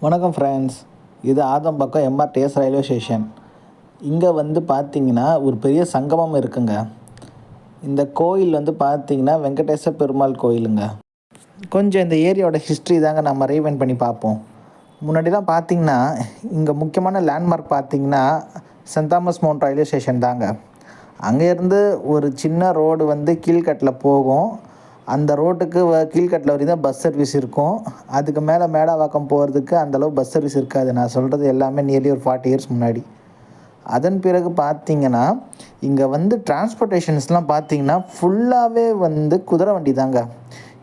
வணக்கம் ஃப்ரெண்ட்ஸ். இது Adambakkam MRTS railway station. இங்கே பார்த்தீங்கன்னா ஒரு பெரிய சங்கமம் இருக்குங்க. இந்த கோயில் பார்த்தீங்கன்னா வெங்கடேச பெருமாள் கோயிலுங்க. கொஞ்சம் இந்த ஏரியாவோட ஹிஸ்ட்ரி தாங்க நம்ம ரீவைண்ட் பண்ணி பார்ப்போம். முன்னாடிலாம் பார்த்தீங்கன்னா இங்கே முக்கியமான லேண்ட்மார்க் பார்த்தீங்கன்னா Saint Thomas Mount railway station தாங்க. அங்கேருந்து ஒரு சின்ன ரோடு கீழ்கட்டில் போகும். அந்த ரோட்டுக்கு கீழ்கட்டில் வரையும் தான் பஸ் சர்வீஸ் இருக்கும். அதுக்கு மேலே மேடவாக்கம் போகிறதுக்கு அந்தளவு பஸ் சர்வீஸ் இருக்காது. நான் சொல்கிறது எல்லாமே நியர்லி ஒரு 40 இயர்ஸ் முன்னாடி. அதன் பிறகு பார்த்தீங்கன்னா இங்கே டிரான்ஸ்போர்ட்டேஷன்ஸ்லாம் பார்த்தீங்கன்னா ஃபுல்லாகவே குதிரை வண்டி தாங்க.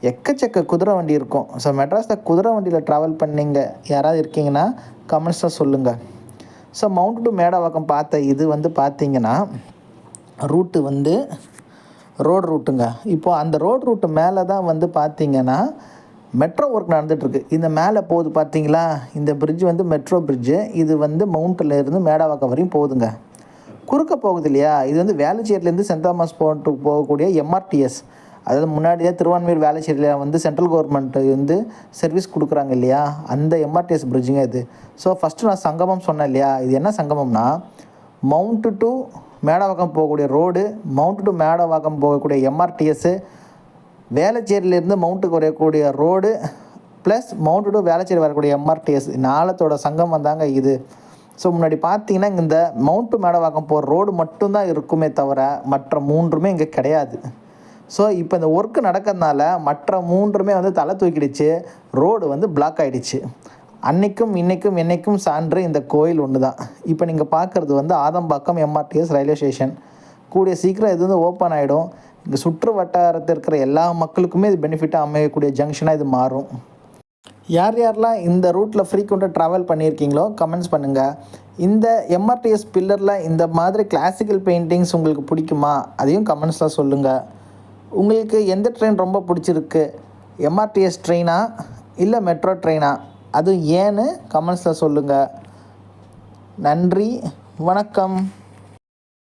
எக்கச்சக்க குதிரை வண்டி இருக்கும். ஸோ மெட்ராஸில் குதிரை வண்டியில் ட்ராவல் பண்ணிங்க யாராவது இருக்கீங்கன்னா கமெண்ட்ஸாக சொல்லுங்கள். ஸோ மவுண்ட் டு மேடவாக்கம் பார்த்த இது பார்த்தீங்கன்னா ரூட்டு ரோடு ரூட்டுங்க. இப்போது அந்த ரோடு ரூட்டு மேலே தான் பார்த்தீங்கன்னா மெட்ரோ ஒர்க் நடந்துகிட்ருக்கு. இந்த மேலே போகுது பார்த்தீங்களா, இந்த பிரிட்ஜ் மெட்ரோ பிரிட்ஜு. இது மவுண்ட்டில் இருந்து மேடவாக்கம் வரையும் போகுதுங்க. குறுக்க போகுது இல்லையா, இது வேளச்சேரியிலேருந்து சென்ட் தாமஸ் போகக்கூடிய எம்ஆர்டிஎஸ். அதாவது முன்னாடி தான் திருவான்மையூர் வேளச்சேரியில் சென்ட்ரல் கவர்மெண்ட் சர்வீஸ் கொடுக்குறாங்க இல்லையா, அந்த எம்ஆர்டிஎஸ் பிரிட்ஜுங்க இது. ஸோ ஃபஸ்ட்டு நான் சங்கமம் சொன்னேன் இல்லையா, இது என்ன சங்கமம்னா மவுண்ட்டு டு மேடவாக்கம் போகக்கூடிய ரோடு, மவுண்ட் டு மேடவாக்கம் போகக்கூடிய எம்ஆர்டிஎஸ்ஸு, வேளச்சேரியிலேருந்து மவுண்ட்டுக்கு வரக்கூடிய road plus mount to Velachery வரக்கூடிய எம்ஆர்டிஎஸ் நாளத்தோட சங்கம் வந்தாங்க இது. ஸோ முன்னாடி பார்த்தீங்கன்னா இந்த மவுண்ட் டு மேடவாக்கம் போகிற ரோடு மட்டும்தான் இருக்குமே தவிர மற்ற மூன்றுமே இங்கே கிடையாது. ஸோ இப்போ இந்த ஒர்க்கு நடக்கிறதுனால மற்ற மூன்றுமே தலை தூக்கிடுச்சு, ரோடு பிளாக் ஆகிடுச்சு. அன்றைக்கும் இன்றைக்கும் என்றைக்கும் சான்று இந்த கோயில் ஒன்று தான். இப்போ நீங்கள் பார்க்குறது ஆதம்பாக்கம் எம்ஆர்டிஎஸ் ரயில்வே ஸ்டேஷன். கூடிய சீக்கிரம் இது ஓப்பன் ஆகிடும். இங்கே சுற்று வட்டாரத்தில் இருக்கிற எல்லா மக்களுக்குமே இது பெனிஃபிட்டாக அமையக்கூடிய ஜங்ஷனாக இது மாறும். யார் யாரெல்லாம் இந்த ரூட்டில் ஃப்ரீக்வெண்ட்டாக ட்ராவல் பண்ணியிருக்கீங்களோ கமெண்ட்ஸ் பண்ணுங்கள். இந்த எம்ஆர்டிஎஸ் பில்லரில் இந்த மாதிரி கிளாசிக்கல் பெயிண்டிங்ஸ் உங்களுக்கு பிடிக்குமா, அதையும் கமெண்ட்ஸில் சொல்லுங்கள். உங்களுக்கு எந்த ட்ரெயின் ரொம்ப பிடிச்சிருக்கு, எம்ஆர்டிஎஸ் ட்ரெயினா இல்லை மெட்ரோ ட்ரெயினா, அது ஏன்னு கமெண்ட்ஸில் சொல்லுங்கள். நன்றி, வணக்கம்.